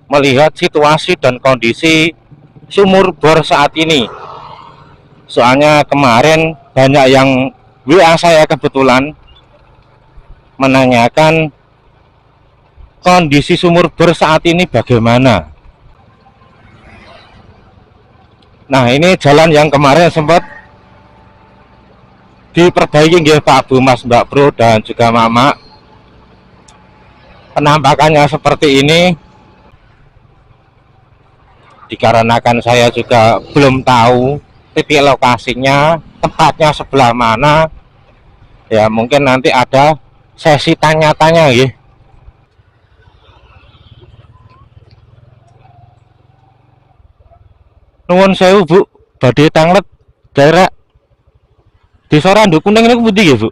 melihat situasi dan kondisi sumur bor saat ini. Soalnya kemarin banyak yang WA saya kebetulan menanyakan kondisi sumur bor saat ini bagaimana. Nah, ini jalan yang kemarin sempat diperbaiki nggih Pak Bu, Mas, Mbak Bro, dan juga Mama. Penampakannya seperti ini dikarenakan saya juga belum tahu titik lokasinya, tempatnya sebelah mana. Ya, mungkin nanti ada sesi tanya-tanya ya. Nuwun sewu Bu, badhe tanglet daerah Desa Randu Kuning niku pundi nggih Bu?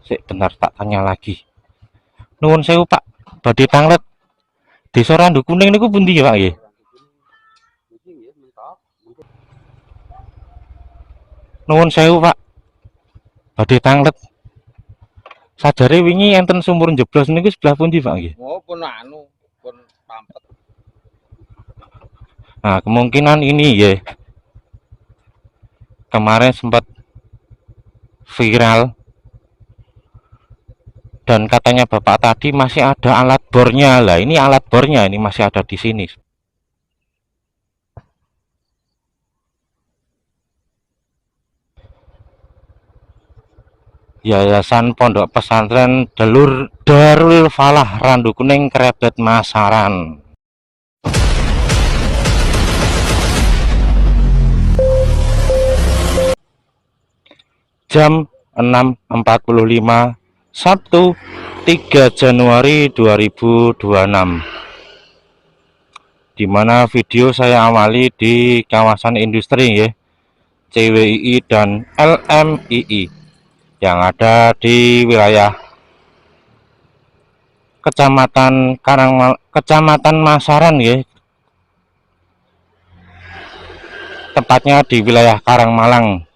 Sik benar tak tanya lagi. Nuwun sewu Pak, badhe tanglet Desa Randu Kuning niku pundi ya Pak nggih? Nuwun sewu Pak, badhe tanglet. Sajare wingi enten sumur jeblos niku sebelah pundi Pak nggih? Oh, pun pampet. Nah, kemungkinan ini ya. Kemarin sempat viral dan katanya Bapak tadi masih ada alat bornya. Lah, ini alat bornya ini masih ada di sini. Yayasan Pondok Pesantren Darul Falah Randu Kuning Krebet Masaran. Jam 6.45 Sabtu 3 Januari 2026, dimana video saya awali di kawasan industri ya, CWII dan LMII yang ada di wilayah Kecamatan Masaran ya, tepatnya di wilayah Karangmalang.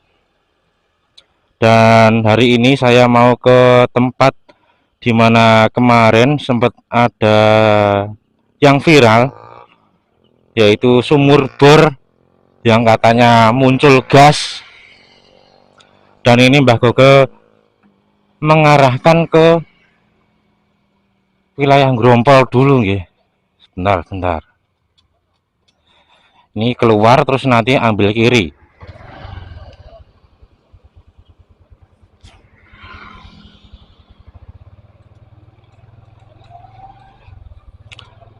Dan hari ini saya mau ke tempat dimana kemarin sempat ada yang viral, yaitu sumur bor yang katanya muncul gas. Dan ini Mbah Goge mengarahkan ke wilayah Grompol dulu nggih. Bentar. Ini keluar terus nanti ambil kiri.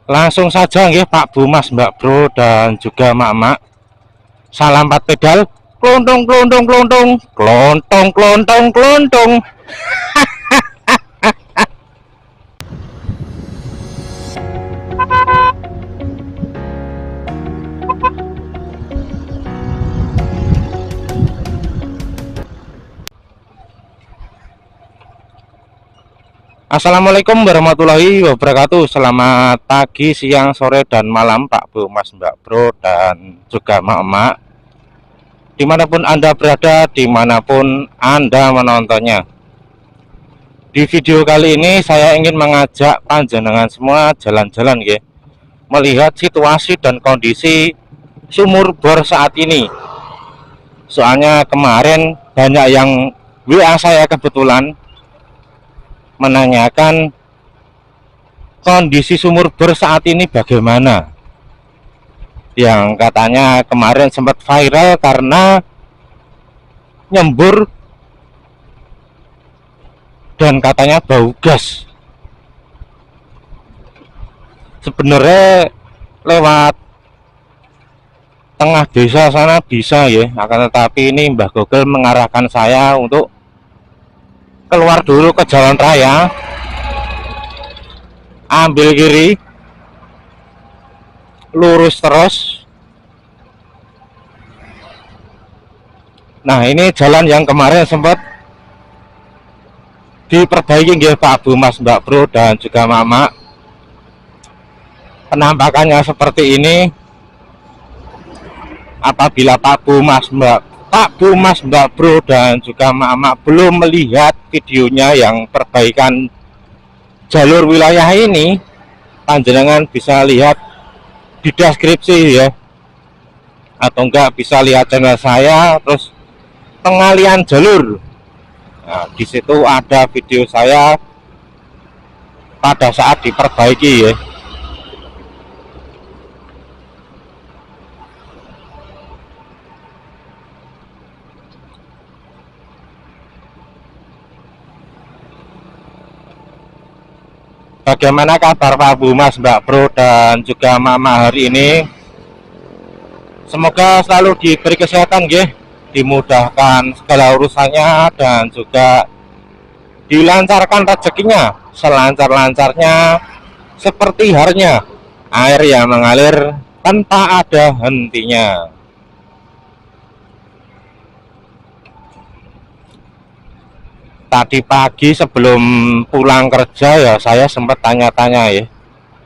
Langsung saja nggih Pak Bu, Mas, Mbak Bro, dan juga Mak-mak. Salam 4 pedal. Klontong. Assalamualaikum warahmatullahi wabarakatuh. Selamat pagi, siang, sore, dan malam Pak Bu, Mas, Mbak Bro, dan juga Mak-mak, dimanapun Anda berada, dimanapun Anda menontonnya. Di video kali ini saya ingin mengajak panjenengan semua jalan-jalan ya, melihat situasi dan kondisi sumur bor saat ini. Soalnya kemarin banyak yang WA saya kebetulan menanyakan kondisi sumur bor saat ini bagaimana, yang katanya kemarin sempat viral karena nyembur dan katanya bau gas. Sebenarnya lewat tengah desa sana bisa ya, akan tetapi ini Mbah Google mengarahkan saya untuk keluar dulu ke jalan raya, ambil kiri, lurus terus. Nah, ini jalan yang kemarin sempat diperbaiki nggih Pak Bu, Mas, Mbak Bro, dan juga Mama. Penampakannya seperti ini. Apabila Pak Bu, Mas, Mbak Pak Bu Mas Mbak Bro dan juga Mak belum melihat videonya yang perbaikan jalur wilayah ini, panjenengan bisa lihat di deskripsi ya, atau enggak bisa lihat channel saya terus pengalian jalur. Nah, di situ ada video saya pada saat diperbaiki ya. Bagaimana kabar Pak Bu Mas Mbak Bro dan juga Mama hari ini? Semoga selalu diberi kesehatan ya, dimudahkan segala urusannya dan juga dilancarkan rezekinya selancar-lancarnya, seperti halnya air yang mengalir tanpa ada hentinya. Tadi pagi sebelum pulang kerja ya, saya sempat tanya-tanya ya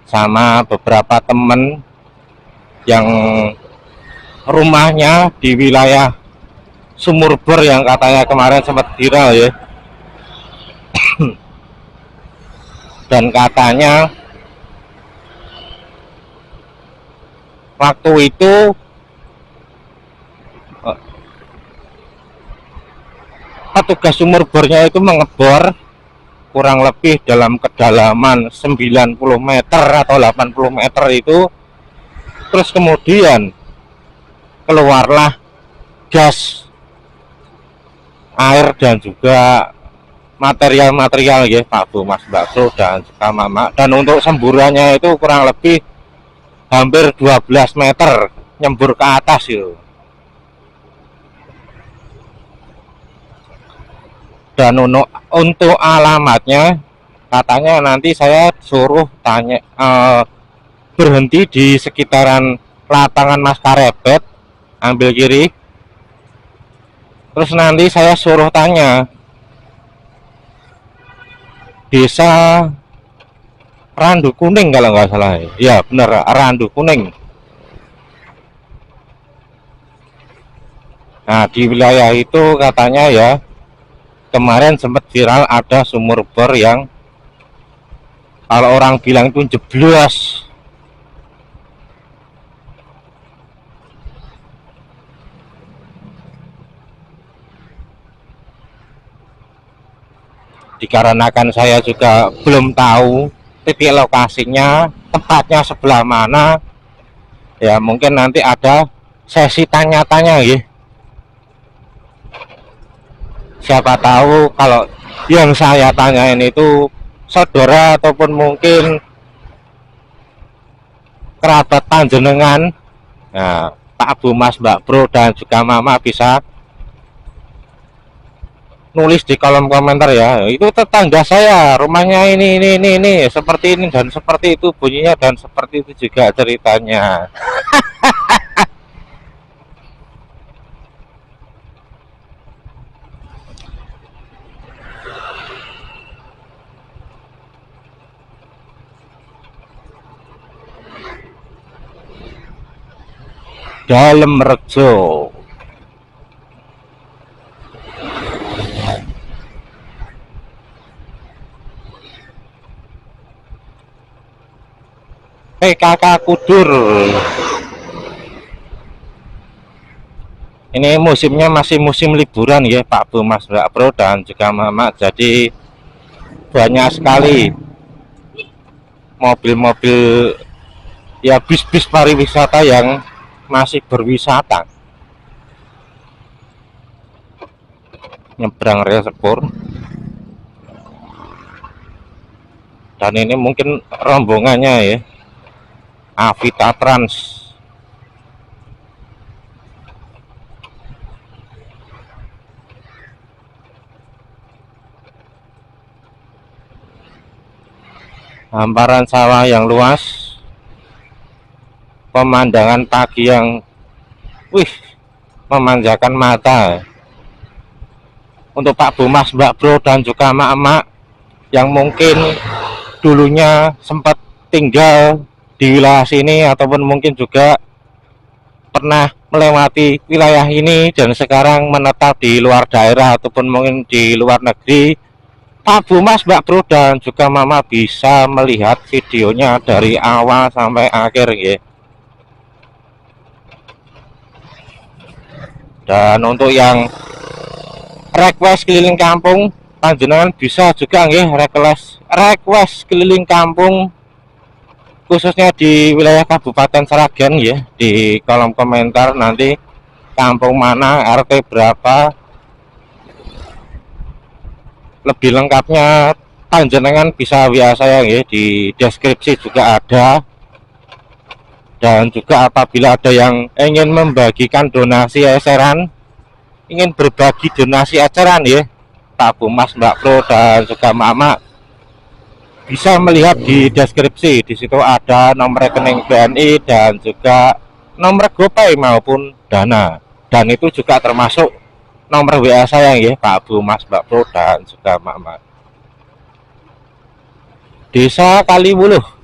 sama beberapa temen yang rumahnya di wilayah Sumurbor yang katanya kemarin sempat viral ya. Dan katanya waktu itu petugas sumur-bornya itu mengebor kurang lebih dalam kedalaman 90 meter atau 80 meter itu, terus kemudian keluarlah gas, air dan juga material-material ya Pak Bu Mas Mbak Bro dan juga Mama. Dan untuk semburannya itu kurang lebih hampir 12 meter nyembur ke atas itu. Dan untuk alamatnya katanya nanti saya suruh tanya berhenti di sekitaran lapangan Mas Karebet, ambil kiri, terus nanti saya suruh tanya desa Randu Kuning kalau nggak salah ya, bener Randu Kuning. Nah di wilayah itu katanya ya kemarin sempat viral ada sumur bor yang kalau orang bilang itu jeblos. Dikarenakan saya juga belum tahu titik lokasinya, tempatnya sebelah mana, ya mungkin nanti ada sesi tanya-tanya ya. Siapa tahu kalau yang saya tanyain itu saudara ataupun mungkin kerabat panjenengan. Nah, Pak Bu Mas Mbak Bro dan juga Mama bisa nulis di kolom komentar ya, itu tetangga saya rumahnya ini seperti ini dan seperti itu bunyinya dan seperti itu juga ceritanya. Dalam Rejo PKK Kudur. Ini musimnya masih musim liburan ya Pak Bu Mas Mbak Bro dan juga Mama, jadi banyak sekali mobil-mobil ya, bis-bis pariwisata yang masih berwisata nyebrang rel sepur. Dan ini mungkin rombongannya ya, Avita Trans. Hamparan sawah yang luas, pemandangan pagi yang memanjakan mata. Untuk Pak Bu Mas Mbak Bro dan juga emak-emak yang mungkin dulunya sempat tinggal di wilayah sini ataupun mungkin juga pernah melewati wilayah ini dan sekarang menetap di luar daerah ataupun mungkin di luar negeri, Pak Bu Mas Mbak Bro dan juga Mama bisa melihat videonya dari awal sampai akhir ya. Dan untuk yang request keliling kampung, panjenengan bisa juga nggih request keliling kampung khususnya di wilayah Kabupaten Sragen ya, di kolom komentar nanti kampung mana, RT berapa, lebih lengkapnya panjenengan bisa WA saya ya, di deskripsi juga ada. Dan juga apabila ada yang ingin membagikan donasi eceran, ingin berbagi donasi eceran ya, Pak Bu Mas Mbak Bro dan juga Mama bisa melihat di deskripsi. Di situ ada nomor rekening BNI dan juga nomor GoPay maupun Dana. Dan itu juga termasuk nomor WA saya ya, Pak Bu Mas Mbak Bro dan juga Mama. Desa Kaliwuluh.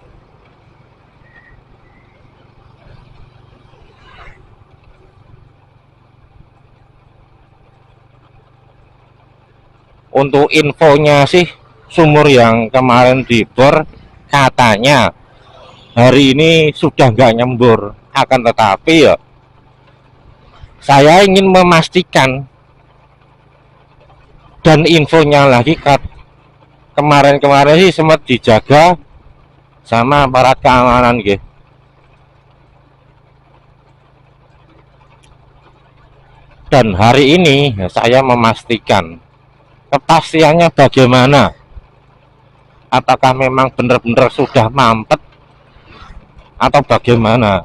Untuk infonya sih, sumur yang kemarin dibor katanya hari ini sudah nggak nyembur. Akan tetapi ya, saya ingin memastikan dan infonya lagi, kemarin-kemarin sih sempat dijaga sama aparat keamanan gitu. Dan hari ini ya, saya memastikan kepastiannya bagaimana, apakah memang benar-benar sudah mampet atau bagaimana.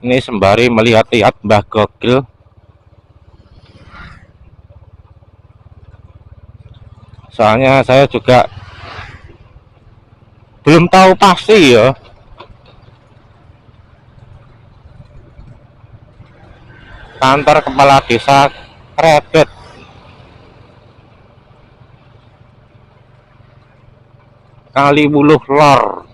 Ini sembari melihat-lihat Mbah Gogel. Soalnya saya juga belum tahu pasti ya, kantor kepala desa Krebet Kaliwuluh Lor.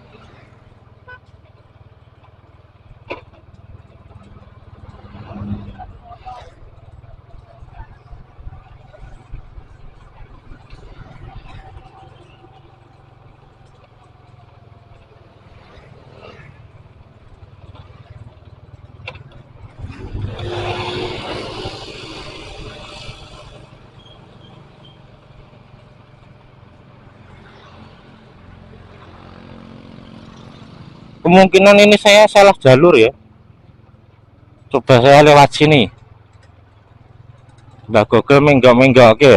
Kemungkinan ini saya salah jalur ya. Coba saya lewat sini. Mbak Google menggok-menggok oke.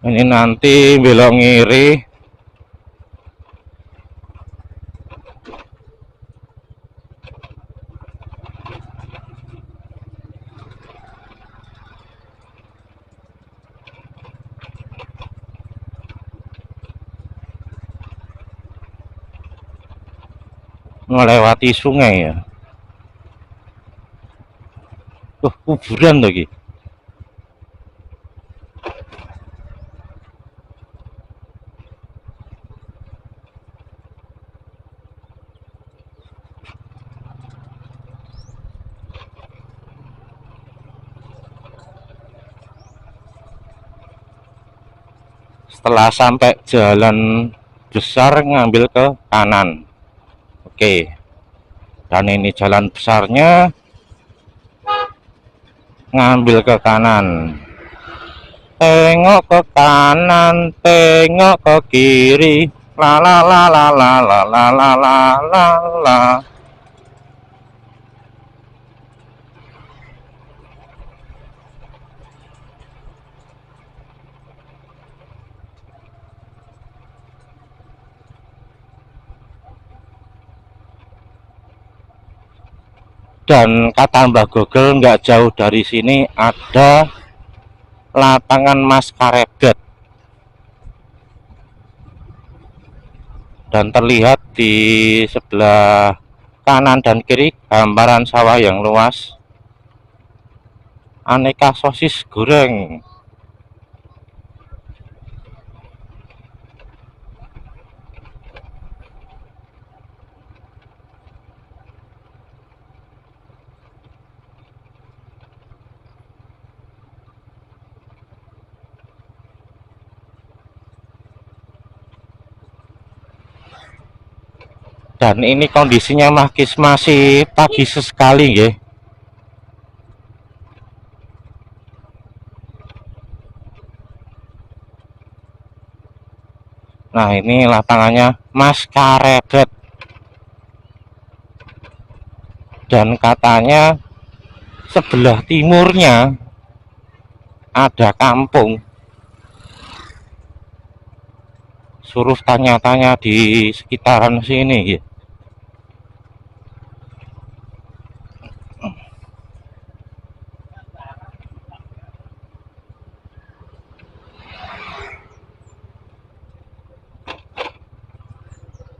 Ini nanti belok ngiri. Melewati sungai ya. Kuburan lagi. Setelah sampai jalan besar ngambil ke kanan. Oke. Dan ini jalan besarnya, ngambil ke kanan. Tengok ke kanan, tengok ke kiri. La la la la la la la la la la la. Dan kata Mbah Google nggak jauh dari sini ada lapangan Mas Karebet, dan terlihat di sebelah kanan dan kiri hamparan sawah yang luas, aneka sosis goreng. Dan ini kondisinya masih pagi sekali ya. Nah, ini lapangannya Mas Karebet. Dan katanya sebelah timurnya ada kampung. Suruh tanya-tanya di sekitaran sini ya.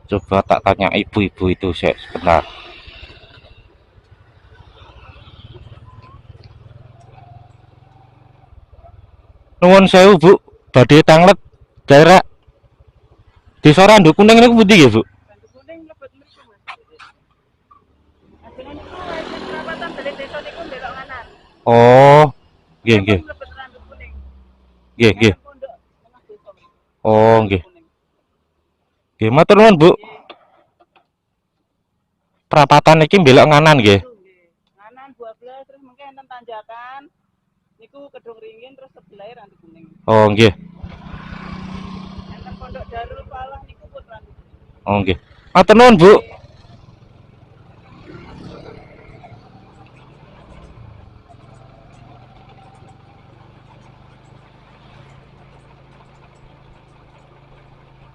Coba tak tanya ibu-ibu itu sebentar. Nuwun sewu Bu, badhe tanglet daerah Desa Randu Kuning niku pundi ya Bu? Randu Kuning mlebet mriku Mas. Ajengan niku wajib perawatan dari desa niku belok kanan. Oh, nggih nggih. Mlebet Randu Kuning. Nggih nggih. Pondok tengah desa. Oh, nggih. Nggih, matur nuwun Bu. Perapatan iki belok kanan nggih. Kanan 12 terus mungkin enten tanjakan. Niku Kedung Ringin terus sebelah Randu Kuning. Oh, nggih. Enten Pondok Darul Falah niku pun Randu Kuning. Oh, nggih. Matur nuwun Bu.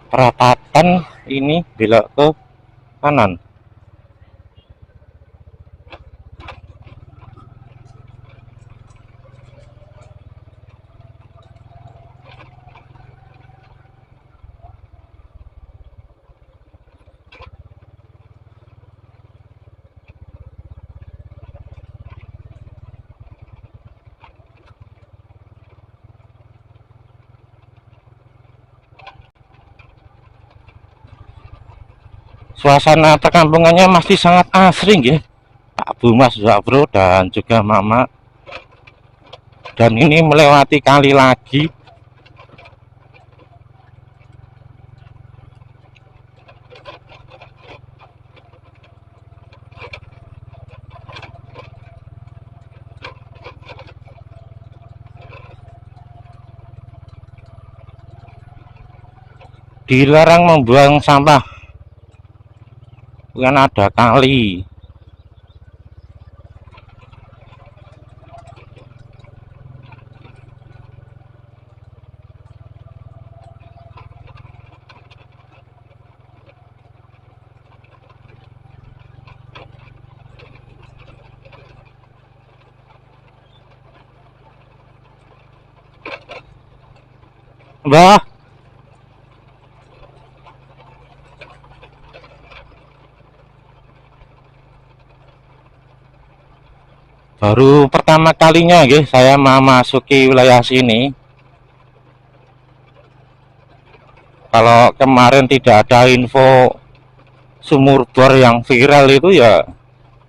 Perapatan ini belok ke kanan. Suasana perkampungannya masih sangat asri ya, Pak Bu, Mas Bro, dan juga Mama. Dan ini melewati kali lagi. Dilarang membuang sampah, bukan ada kali. Mbah, baru pertama kalinya saya memasuki wilayah sini. Kalau kemarin tidak ada info sumur bor yang viral itu ya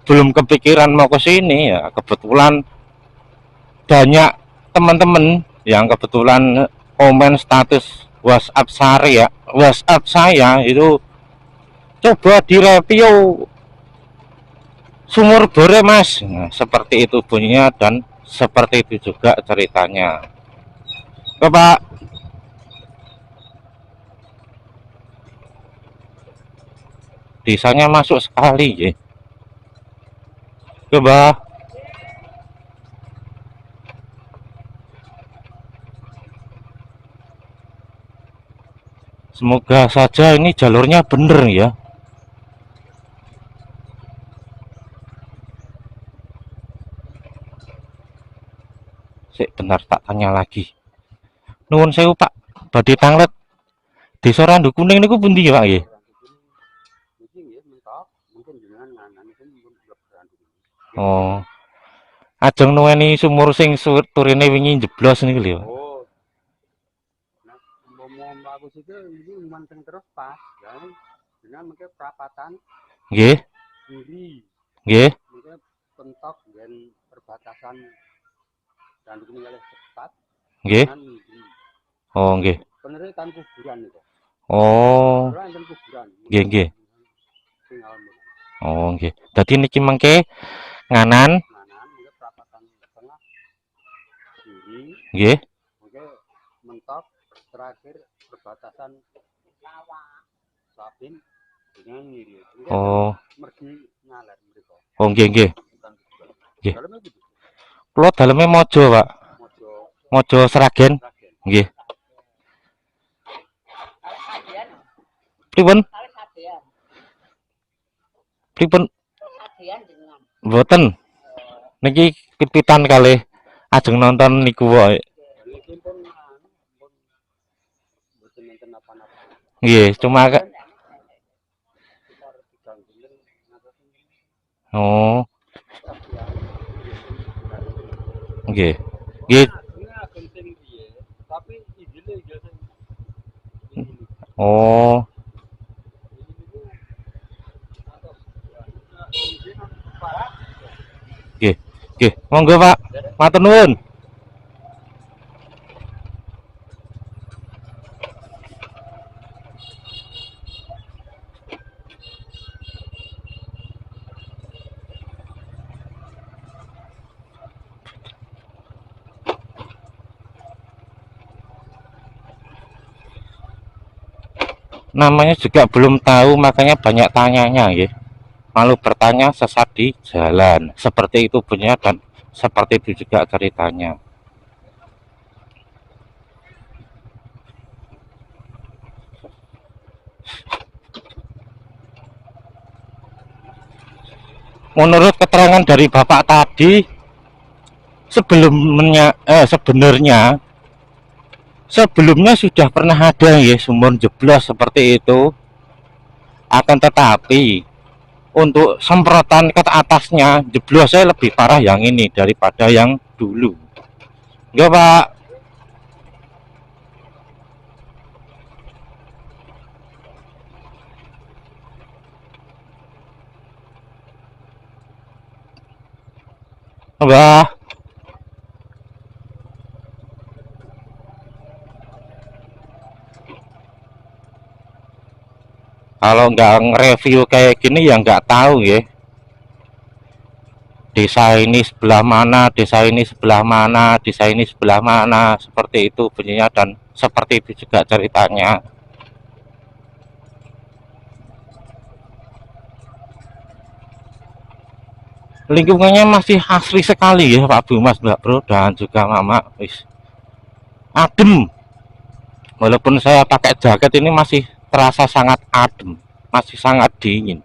belum kepikiran mau ke sini ya. Kebetulan banyak teman-teman yang kebetulan komen status WhatsApp saya itu, coba direview sumur bore Mas. Nah, seperti itu bunyinya dan seperti itu juga ceritanya. Bapak, desanya masuk sekali ya. Coba. Semoga saja ini jalurnya bener ya. sebentar tak tanya lagi. Nuwun sewu Pak, badhe tanglet Desa Randu Kuning niku pundi ya Pak nggih? Iki nggih mentok, mungkin jenengan nganane pun berandung. Oh, ajeng nuweni sumur sing turine wingi jeblos niku lho. Oh, nah mau mlaku situ iki manteng terus pas. Ya jenengan mengke perapatan Nggih, kiri, nggih. mengke pentok dan perbatasan dan kuning oleh cepat Nggih. dengan kiri. Oh, nggih. Benernya kan kuburan itu. Oh, Kuburan kan kuburan. nggih, nggih. Sing alam Oh, nggih. Dadi niki mengke nganan, kanan, mengke perapatan tengah kiri, nggih. mengke mentok terakhir perbatasan Sabin dengan ngiri. Mengke Oh, mergi ngaler mereka. oh nggih, nggih. Bukan kuburan. Nggih. Dalamnya gitu. Kula daleme Mojo, Pak. Mojo Mojo Sragen. Ragen. Nggih. Pripun? Pripun? Mboten. Niki pipitan kalih ajeng nonton niku wae. Ini pun pun mboten nenten apa-apa. Nggih, cuma Sekitar 3 bulan ngaten. oh, nggih. Nggih. Tapi idile sing Oh, nggih. Nggih, monggo Pak. Matur nuwun. Namanya juga belum tahu, makanya banyak tanyanya nggih. Malu bertanya sesat di jalan. Seperti itu bunyinya dan seperti itu juga ceritanya. Menurut keterangan dari Bapak tadi, sebelumnya sudah pernah ada ya sumur jeblos seperti itu. Akan tetapi untuk semprotan ke atasnya jeblosnya lebih parah yang ini daripada yang dulu. Enggak Pak? Mbah, kalau nggak nge-review kayak gini ya nggak tahu ya. Desa ini sebelah mana, desa ini sebelah mana, desa ini sebelah mana, seperti itu bunyinya dan seperti itu juga ceritanya. Lingkungannya masih asri sekali ya Pak Bu Mas Mbak Bro dan juga Mama. Wis adem. Walaupun saya pakai jaket ini masih terasa sangat adem, masih sangat dingin.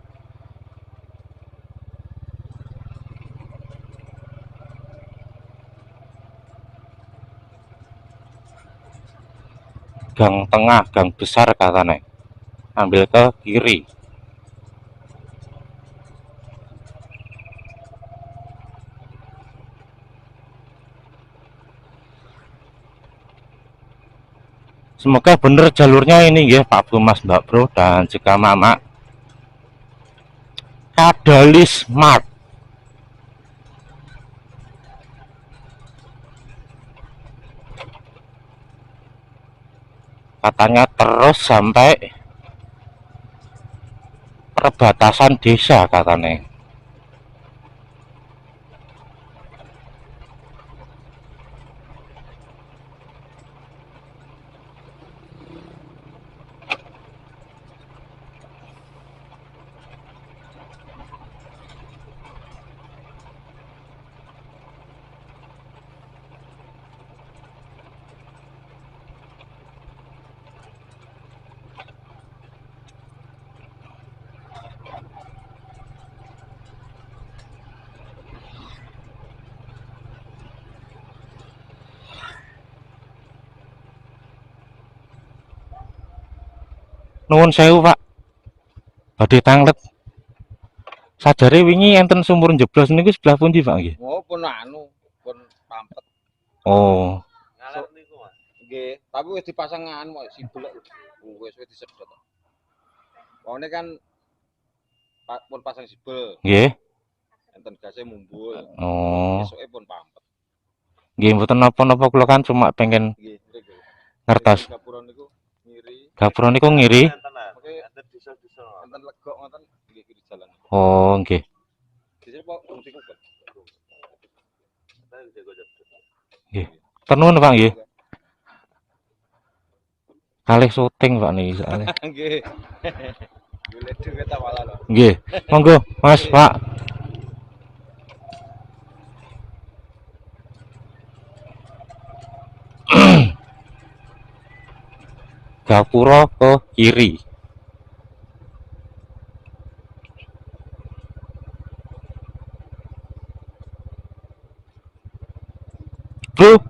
Gang tengah, gang besar katanya. Ambil ke kiri. Semoga bener jalurnya ini ya Pak Bu Mas Mbak Bro dan juga Mama. Kadalis Mart. Katanya terus sampai perbatasan desa katanya. Nuwun sewu Pak, badhe tanglet. Sajare wingi enten sumur jeblos niku sebelah pundi Pak nggih? Oh, pun anu, pun pampet. Oh, Ngalar niku, Mas. Nggih, tapi wis dipasang anu sibel wis disedot. Pokoknya kan pun pasang sibel, nggih. enten gasnya mumbul. Oh, Esuke pun pampet. nggih mboten napa-napa kula kan cuma pengen Nggih, nggih. ngertos. Gapura niku ngiri. Gapura niku ngiri. Enten diesel-diesel. Enten legok ngoten nggih kiri jalan. Oh, nggih. Diesel kok fungsi kok. Nggih. Tenun Pak nggih. Kalih syuting Pak niki soalnya. Nggih. Golek duit ta malah lho. Nggih. Monggo, Mas, Pak. Gapura ke kiri. Bro,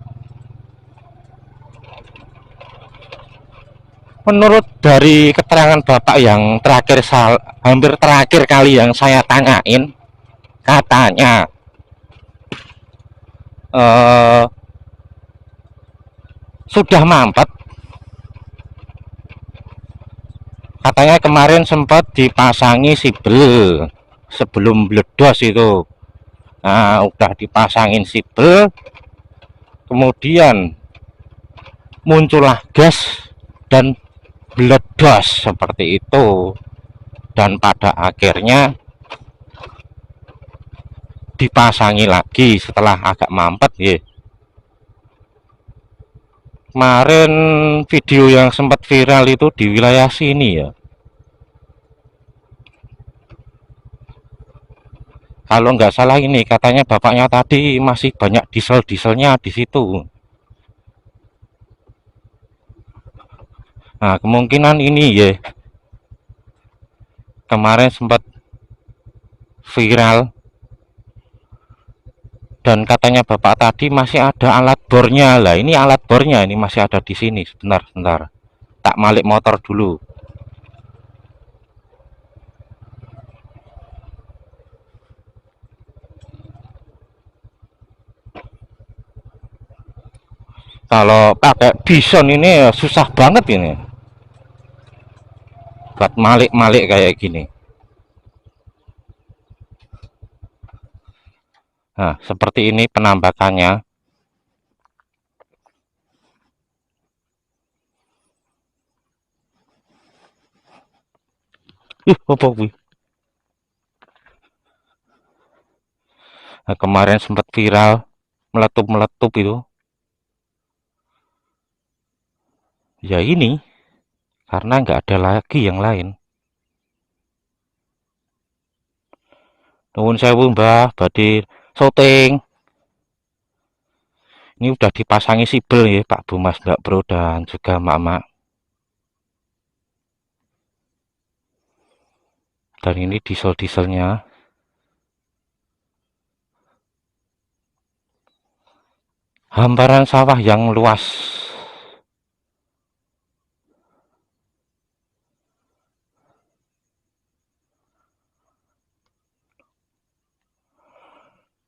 menurut dari keterangan Bapak yang terakhir hampir terakhir kali yang saya tanyain, katanya sudah mampet. Katanya kemarin sempat dipasangi sibel sebelum bledos itu. Nah, udah dipasangin sibel, kemudian muncullah gas dan bledos seperti itu, dan pada akhirnya dipasangi lagi setelah agak mampet ya. Kemarin video yang sempat viral itu di wilayah sini ya, kalau nggak salah ini katanya bapaknya tadi masih banyak dieselnya di situ. Nah, kemungkinan ini ya, kemarin sempat viral, dan katanya bapak tadi masih ada alat bornya. Lah ini alat bornya ini masih ada di sini. Sebentar, tak malik motor dulu. Kalau pakai bison ini susah banget ini buat malik-malik kayak gini. Nah, seperti ini penampakannya. Apa kuwi? Nah, kemarin sempat viral meletup-meletup itu. Ya ini karena nggak ada lagi yang lain. Nuwun sewu Mbah, badhe syuting. Ini udah dipasangi sibel ya Pak Bu Mas Mbak Bro dan juga Mak-mak. Dan ini dieselnya. Hamparan sawah yang luas.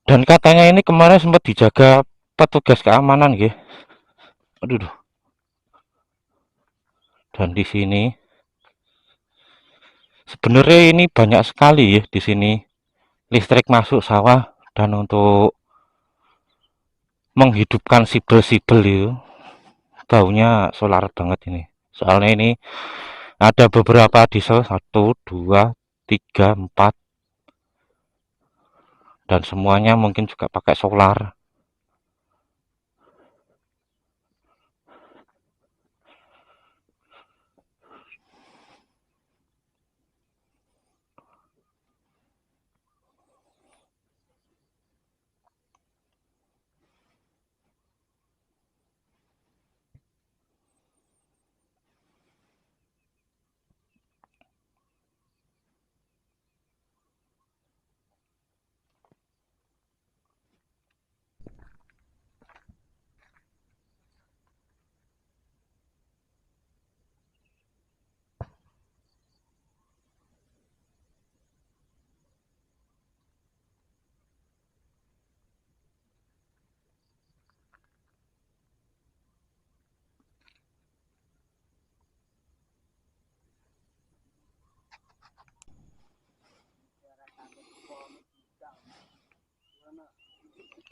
Dan katanya ini kemarin sempat dijaga petugas keamanan ya. Aduh. Dan di sini sebenarnya ini banyak sekali ya di sini listrik masuk sawah, dan untuk menghidupkan sibel-sibel itu baunya solar banget ini. Soalnya ini ada beberapa diesel 1, 2, 3, 4, dan semuanya mungkin juga pakai solar.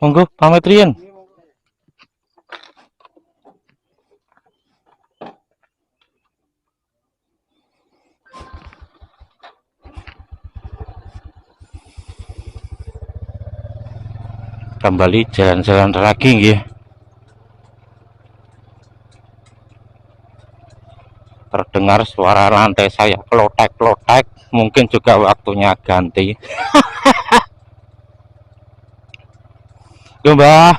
Monggo pamit riyen. Kembali jalan-jalan lagi nggih. Terdengar suara lantai saya klotek-klotek, mungkin juga waktunya ganti. Yo, Mbah.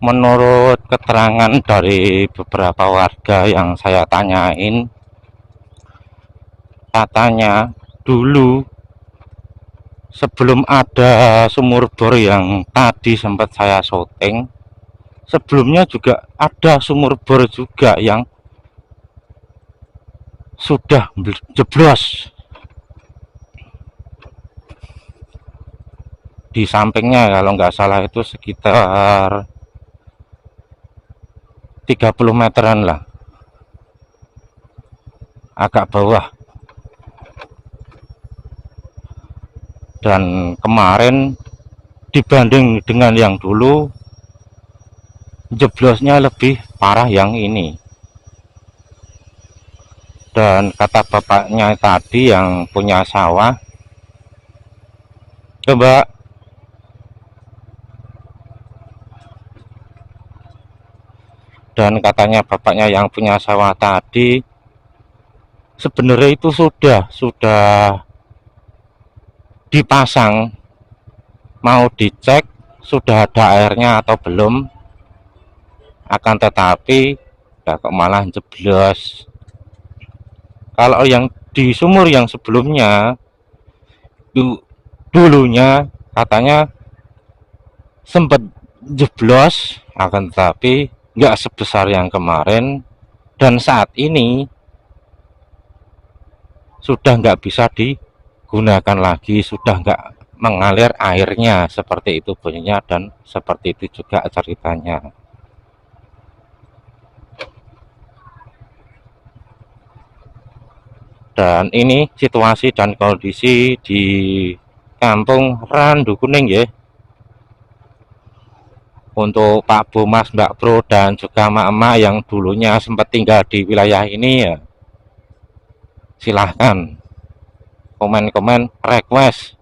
Menurut keterangan dari beberapa warga yang saya tanyain, katanya dulu sebelum ada sumur bor yang tadi sempat saya syuting, sebelumnya juga ada sumur bor juga yang sudah jeblos. Di sampingnya kalau nggak salah itu sekitar 30 meteran lah, agak bawah. Dan kemarin dibanding dengan yang dulu, jeblosnya lebih parah yang ini. Dan kata bapaknya tadi yang punya sawah, coba, dan katanya bapaknya yang punya sawah tadi, sebenarnya itu sudah dipasang, mau dicek sudah ada airnya atau belum, akan tetapi ya kok malah jeblos. Kalau yang di sumur yang sebelumnya dulunya katanya sempat jeblos, akan tetapi nggak sebesar yang kemarin, dan saat ini sudah nggak bisa digunakan lagi, sudah nggak mengalir airnya, seperti itu bunyinya, dan seperti itu juga ceritanya. Dan ini situasi dan kondisi di Kampung Randu Kuning ya. Untuk Pak Bu, Mas, Mbak Bro, dan juga emak-emak yang dulunya sempat tinggal di wilayah ini ya, silahkan komen-komen request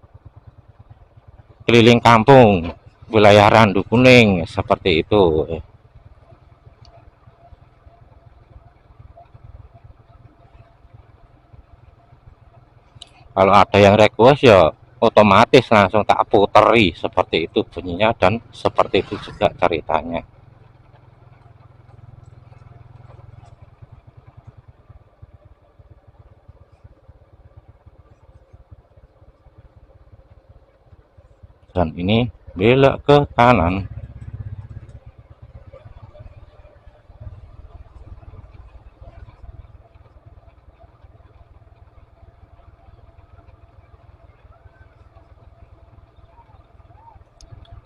keliling kampung wilayah Randu Kuning seperti itu. Kalau ada yang request ya otomatis langsung tak puteri, seperti itu bunyinya dan seperti itu juga ceritanya. Dan ini belok ke kanan.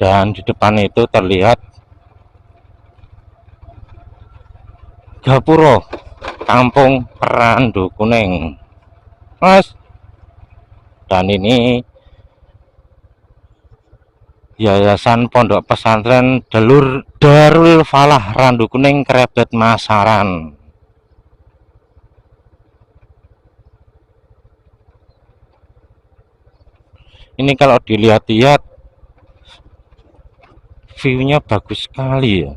Dan di depan itu terlihat Gapuro Kampung Randu Kuning, Mas. Dan ini Yayasan Pondok Pesantren Darul Falah Randu Kuning Krebet Masaran. Ini kalau dilihat-lihat view-nya bagus sekali ya.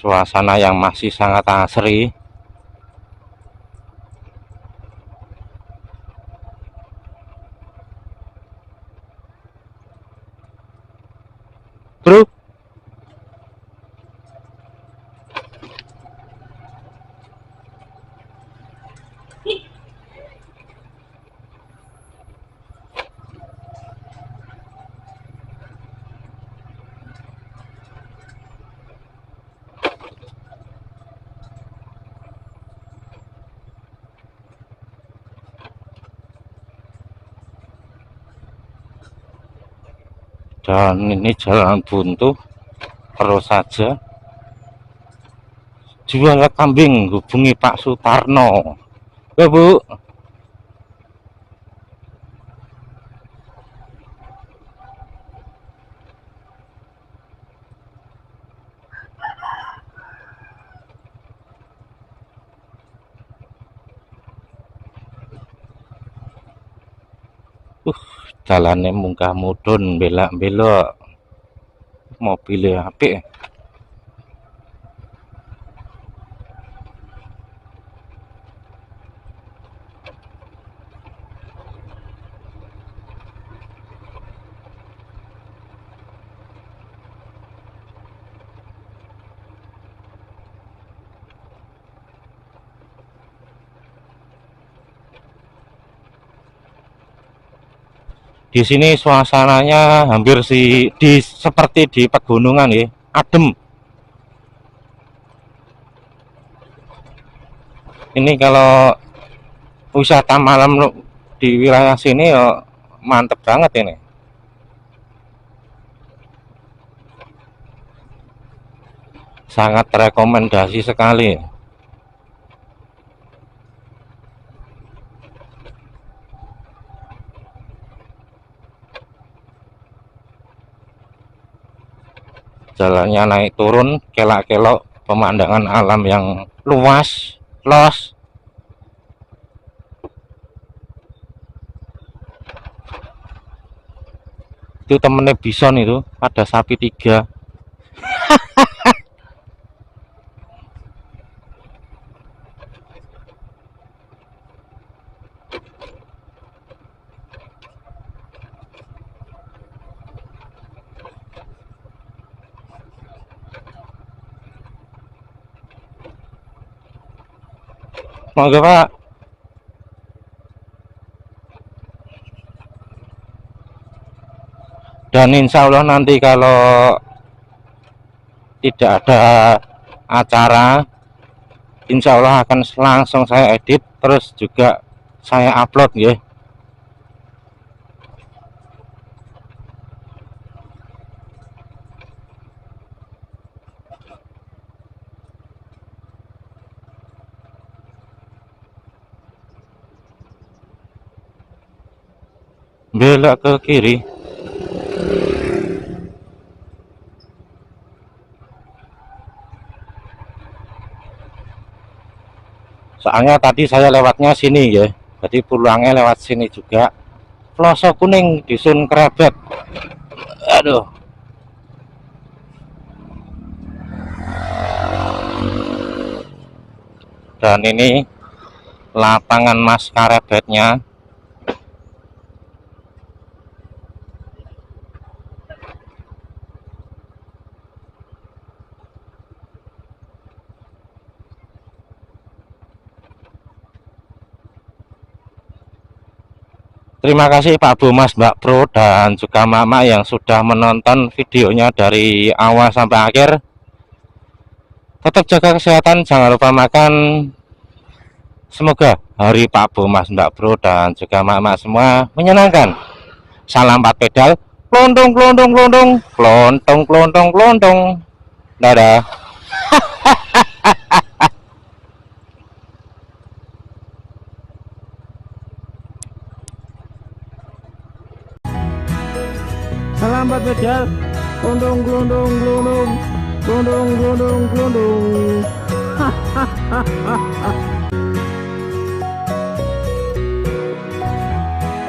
Suasana yang masih sangat asri. Bro, dan ini jalan buntu terus saja. Jual kambing, hubungi Pak Sutarno. Ya Bu. Jalannya munggah mudun, belak-belok, mobilnya apik. Di sini suasananya hampir seperti di pegunungan ya, adem. Ini kalau wisata malam di wilayah sini ya mantep banget ini. Sangat rekomendasi sekali. Jalannya naik turun, kelak-kelok, pemandangan alam yang luas, los. Itu temennya bison itu, ada sapi 3. Monggo Pak. Dan insya Allah nanti kalau tidak ada acara, insya Allah akan langsung saya edit, terus juga saya upload ya. Belok ke kiri. Soalnya tadi saya lewatnya sini ya, jadi pulangnya lewat sini juga. Ploso Kuning, Dusun Krebet. Aduh. Dan ini lapangan Mas Karebetnya. Terima kasih Pak Bu, Mas, Mbak Pro, dan juga Mama yang sudah menonton videonya dari awal sampai akhir. Tetap jaga kesehatan, jangan lupa makan. Semoga hari Pak Bu, Mas, Mbak Pro, dan juga Mama semua menyenangkan. Salam 4 pedal, klontong, klontong, klontong, klontong, klontong, klontong. Dadah. Salam 4 pedal, klondong, klondong, klondong, klondong, klondong, klondong.